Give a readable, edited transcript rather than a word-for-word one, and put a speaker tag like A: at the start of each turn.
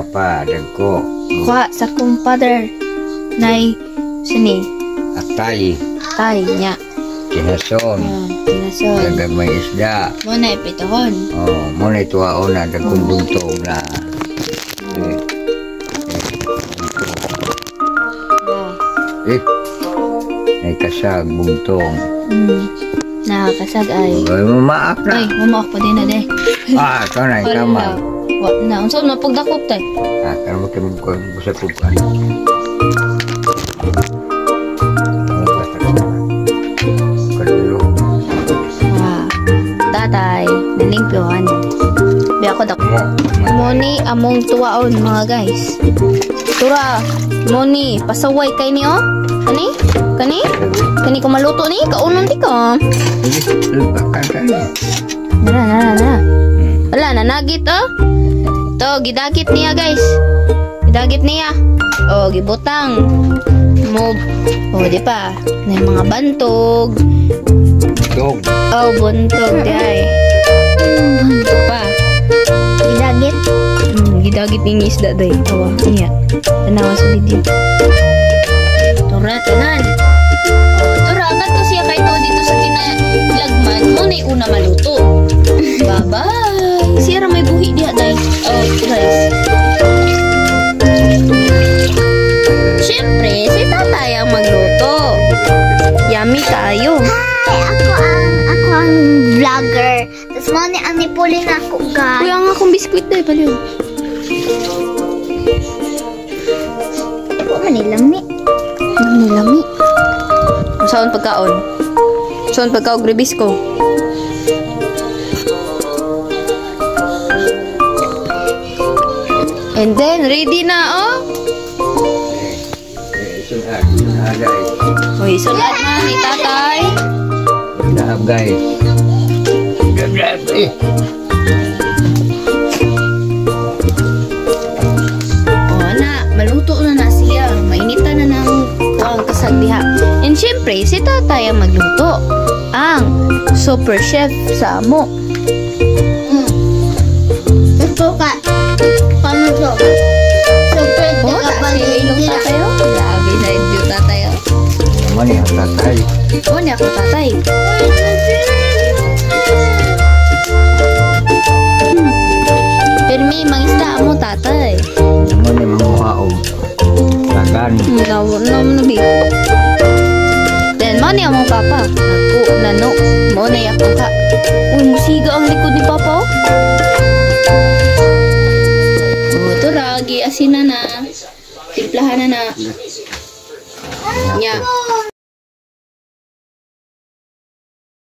A: Papa, dagko.
B: Kuha sa kumpadre. Nay, sini.
A: Atay.
B: Tay niya.
A: Kinason.
B: Tinason.
A: Dagag may isda.
B: Muna ipitohon.
A: Oh, muna ituwaon na. Dagkong buntong na. Ay kasag, buntong.
B: Nakakasag ay.
A: Ay, mamaak na.
B: Ay, mamaak pa din na de.
A: Ito na, tama.
B: Wala na. Unsa na pagdakop tay?
A: Kaya mo kayo busa pupan.
B: Tatay, nalimpyohan. Biya ko dako. Moni among tuwaon mga guys. Tura, moni pasaway kay ni oh. Kani? Kani? Kani ko maluto ni kaunon ti ko. Nara. Wala na nagit oh. To gidagit niya guys. Gidagit niya. Oh, gibutang. Mo. Oh, di pa. Na mga bantog.
A: Dog.
B: Oh, buntog di ay. Buntog pa. Gidagit. Gidagit ni isda day. Awa, iya. Tanawa sa video. Tura, tanan. Oh, tura, agat ko siya kay to dito sa kinalagman. Muna una maluto. Bye-bye. Siya may buhi diha day. Oh, guys. Siyempre, si tatay ang magluto. Yummy tayo.
C: Ako ang vlogger. Tapos mo ni ang nipulin ako, guys.
B: Kuya nga akong biskuit day, baliw.
C: Ako manilami.
B: Nilami. Saan pagkaon? Saan pagkaon grebis ko? And then, ready na, oh? Uy, sulat na ni tatay.
A: Dahab guys.
B: Oh, na, maluto na siya. Mainitan na ng kuwang kasag diha. And syempre, si tatay ang magluto. Ang super chef sa amo.
C: Ito ka. Paano to? Super
B: Oh, kasi ilong tatay, oh. Grabe na yung tatay, oh.
A: Naman yung tatay.
B: Oh, niya ako tatay. Permi, mangisda mo tatay.
A: Naman yung mamuhaog. Tagan.
B: Nabi. Then, mo niya mong papa. Nano. Mo niya ako ka. Uy, musiga ang likod ni papa, oh. Oh, ito ragi. Asin na na. Timplahan na na. Nya.